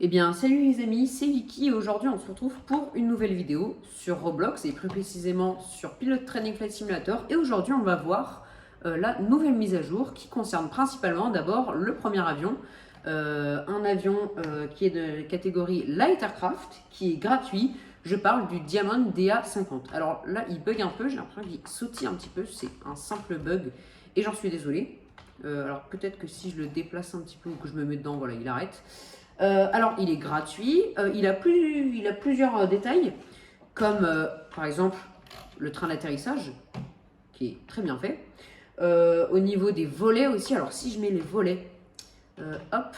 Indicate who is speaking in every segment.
Speaker 1: Eh bien, salut les amis, c'est Vicky et aujourd'hui on se retrouve pour une nouvelle vidéo sur Roblox et plus précisément sur Pilot Training Flight Simulator. Et aujourd'hui on va voir la nouvelle mise à jour qui concerne principalement d'abord le premier avion. Un avion qui est de catégorie Light Aircraft, qui est gratuit. Je parle du Diamond DA50. Alors là il bug un peu, j'ai l'impression qu'il sautille un petit peu, c'est un simple bug et j'en suis désolé. Alors peut-être que si je le déplace un petit peu ou que je me mets dedans, voilà, il arrête. Alors, il est gratuit, il a plusieurs détails, comme par exemple le train d'atterrissage, qui est très bien fait. Au niveau des volets aussi, alors si je mets les volets, hop,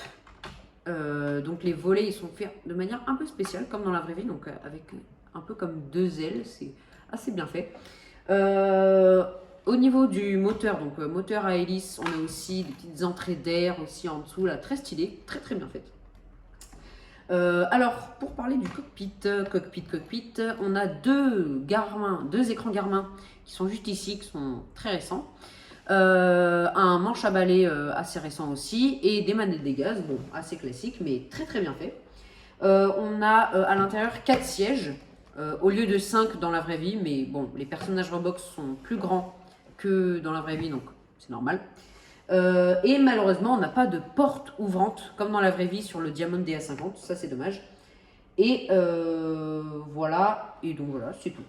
Speaker 1: donc les volets ils sont faits de manière un peu spéciale, comme dans la vraie vie, donc avec un peu comme deux ailes, c'est assez bien fait. Au niveau du moteur, donc moteur à hélice, on a aussi des petites entrées d'air aussi en dessous, là, très stylé, très très bien fait. Alors, pour parler du cockpit, on a deux écrans Garmin qui sont juste ici, qui sont très récents. Un manche à balai assez récent aussi, et des manettes des gaz, bon, assez classique, mais très très bien fait. On a à l'intérieur 4 sièges, au lieu de 5 dans la vraie vie, mais bon, les personnages Roblox sont plus grands que dans la vraie vie, donc c'est normal. Et malheureusement, on n'a pas de porte ouvrante comme dans la vraie vie sur le Diamond DA50, ça c'est dommage. Et voilà, et donc voilà, c'est tout.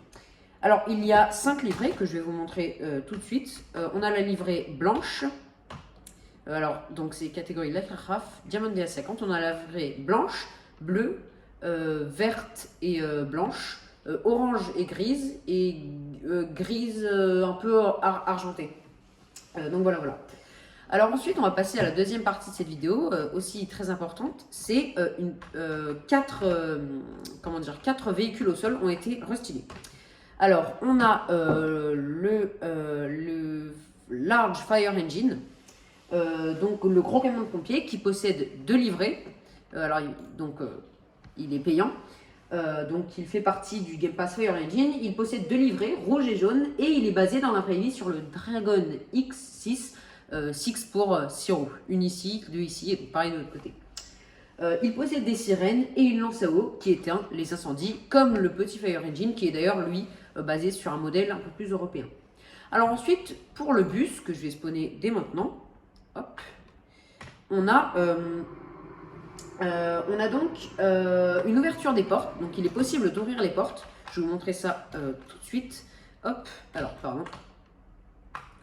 Speaker 1: Alors, il y a 5 livrées que je vais vous montrer tout de suite. On a la livrée blanche. Alors, donc c'est catégorie Light Aircraft, Diamond DA50. On a la livrée blanche, bleue, verte et blanche, orange et grise, et grise un peu argentée. Donc voilà, voilà. Alors ensuite, on va passer à la deuxième partie de cette vidéo, aussi très importante. C'est quatre véhicules au sol ont été restylés. Alors, on a le Large Fire Engine, donc le gros camion de pompiers qui possède 2 livrets. Il est payant. Donc il fait partie du Game Pass Fire Engine. Il possède 2 livrets, rouge et jaune, et il est basé dans la vraie vie sur le Dragon X6. 6 pour 6 roues. Une ici, 2 ici, et pareil de l'autre côté. Il possède des sirènes et une lance à eau qui éteint les incendies, comme le petit Fire Engine, qui est d'ailleurs, lui, basé sur un modèle un peu plus européen. Alors ensuite, pour le bus, que je vais spawner dès maintenant, hop, on a donc une ouverture des portes. Donc il est possible d'ouvrir les portes. Je vais vous montrer ça tout de suite. Hop, alors, pardon.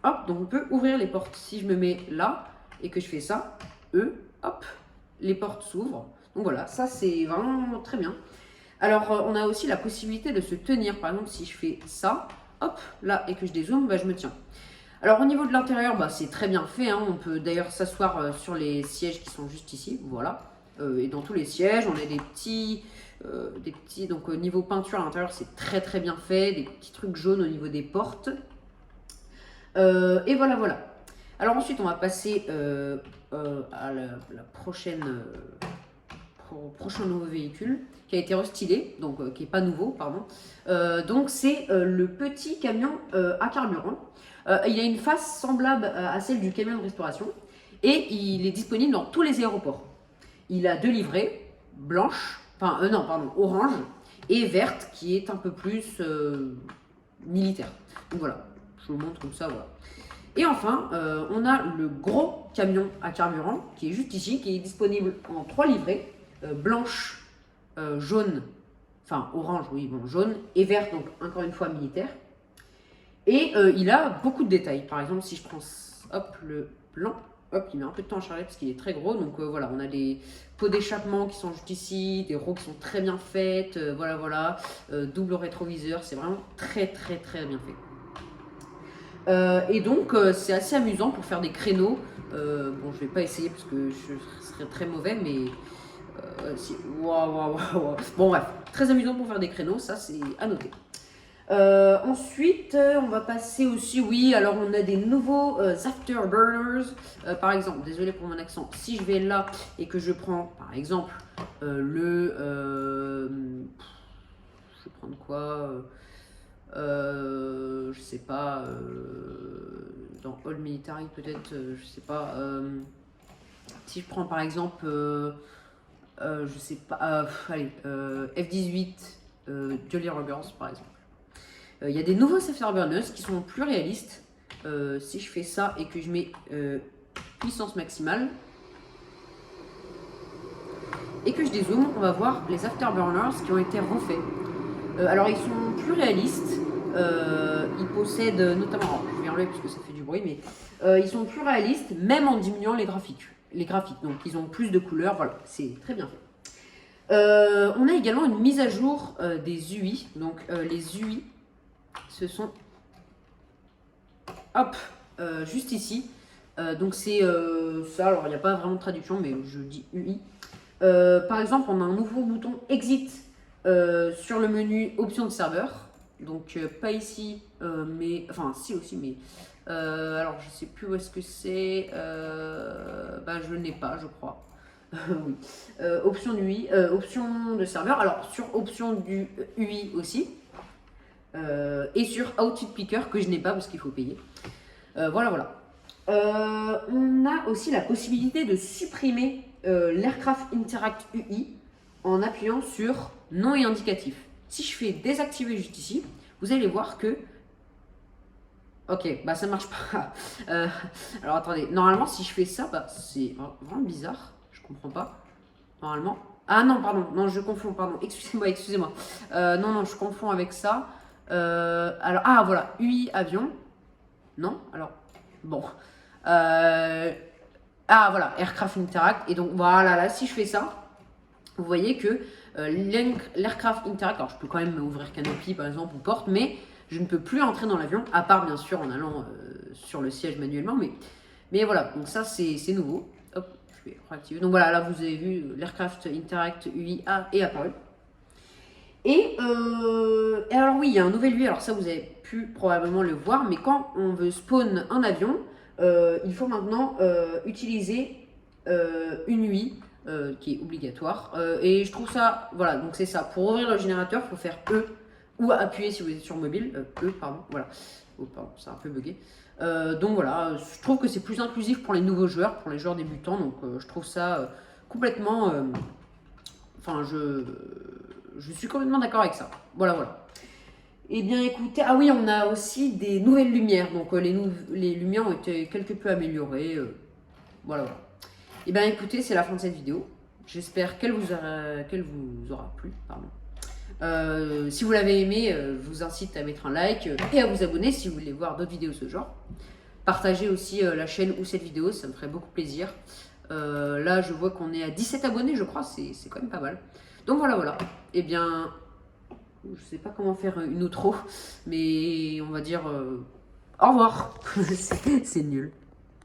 Speaker 1: Hop, donc on peut ouvrir les portes. Si je me mets là et que je fais ça, hop, les portes s'ouvrent. Donc voilà, ça c'est vraiment très bien. Alors on a aussi la possibilité de se tenir. Par exemple, si je fais ça, hop, là, et que je dézoome, bah, je me tiens. Alors au niveau de l'intérieur, bah, c'est très bien fait, hein. On peut d'ailleurs s'asseoir sur les sièges qui sont juste ici, voilà. Et dans tous les sièges, on a des petits, donc au niveau peinture à l'intérieur, c'est très très bien fait. Des petits trucs jaunes au niveau des portes. Et voilà, voilà. Alors ensuite, on va passer à la prochaine, prochain nouveau véhicule qui a été restylé, donc qui n'est pas nouveau, pardon. Donc c'est le petit camion à carburant. Il a une face semblable à celle du camion de restauration et il est disponible dans tous les aéroports. Il a 2 livrées, blanche, non, pardon, orange et verte qui est un peu plus militaire. Donc voilà. Je vous montre comme ça, voilà. Et enfin, on a le gros camion à carburant qui est juste ici, qui est disponible en 3 livrées, blanche, jaune, enfin orange, oui, bon, jaune, et vert, donc encore une fois militaire. Et il a beaucoup de détails. Par exemple, si je prends hop, le blanc, hop, il met un peu de temps à charger parce qu'il est très gros. Donc voilà, on a des pots d'échappement qui sont juste ici, des roues qui sont très bien faites, voilà, voilà, double rétroviseur, c'est vraiment très, très, très bien fait. Et donc c'est assez amusant pour faire des créneaux. Bon, je vais pas essayer parce que je serais très mauvais, mais si. Waouh. Bon, bref, très amusant pour faire des créneaux, ça c'est à noter. Ensuite, on va passer aussi, oui, alors on a des nouveaux afterburners. Par exemple, désolé pour mon accent, si je vais là et que je prends, par exemple, je vais prendre quoi je sais pas, dans All Military peut-être, je sais pas. Si je prends par exemple je sais pas, allez, F18 Jolly Rogers par exemple. Il y a des nouveaux afterburners qui sont plus réalistes. Si je fais ça et que je mets puissance maximale et que je dézoome, on va voir les afterburners qui ont été refaits. Alors ils sont plus réalistes. Ils possèdent notamment, alors, je vais enlever parce que ça fait du bruit, mais ils sont plus réalistes même en diminuant les graphiques. Donc ils ont plus de couleurs, voilà, c'est très bien fait. On a également une mise à jour des UI. Donc les UI, ce sont hop, juste ici. Donc c'est ça, alors il n'y a pas vraiment de traduction, mais je dis UI. Par exemple, on a un nouveau bouton Exit sur le menu Options de serveur. Donc pas ici, mais enfin si aussi, mais alors je sais plus où est-ce que c'est. Je n'ai pas, je crois. Oui. Option UI, option de serveur. Alors sur option du UI aussi. Et sur Outfit Picker que je n'ai pas parce qu'il faut payer. Voilà. On a aussi la possibilité de supprimer l'Aircraft Interact UI en appuyant sur non et indicatif. Si je fais désactiver juste ici, vous allez voir que... Ok, ça marche pas. Alors attendez, normalement si je fais ça, c'est vraiment bizarre. Je comprends pas. Normalement... Ah non, pardon, non, je confonds, pardon. Excusez-moi. Non, je confonds avec ça. Alors, voilà, UI avion. Non, alors, bon. Voilà, Aircraft Interact. Et donc, voilà, là, si je fais ça, vous voyez que l'Aircraft Interact, alors je peux quand même ouvrir Canopy, par exemple, ou porte, mais je ne peux plus entrer dans l'avion, à part, bien sûr, en allant sur le siège manuellement. Mais voilà, donc ça, c'est nouveau. Hop, je vais réactiver. Donc voilà, là, vous avez vu, l'Aircraft Interact UI est apparu. Et alors oui, il y a un nouvel UI, alors ça vous avez pu probablement le voir, mais quand on veut spawn un avion, il faut maintenant utiliser une UI qui est obligatoire. Et je trouve ça, voilà, donc c'est ça. Pour ouvrir le générateur, il faut faire E ou appuyer si vous êtes sur mobile. Pardon, voilà. Oh, pardon, c'est un peu bugué. Donc voilà, je trouve que c'est plus inclusif pour les nouveaux joueurs, pour les joueurs débutants, donc je trouve ça complètement... Enfin, je suis complètement d'accord avec ça. Voilà. Eh bien, écoutez, ah oui, on a aussi des nouvelles lumières. Donc, les lumières ont été quelque peu améliorées. Voilà. Eh bien, écoutez, c'est la fin de cette vidéo. J'espère qu'elle vous aura plu. Pardon. Si vous l'avez aimé, je vous incite à mettre un like et à vous abonner si vous voulez voir d'autres vidéos de ce genre. Partagez aussi la chaîne ou cette vidéo, ça me ferait beaucoup plaisir. Là, je vois qu'on est à 17 abonnés, je crois, c'est quand même pas mal. Donc voilà. Eh bien, je sais pas comment faire une outro, mais on va dire au revoir. C'est nul.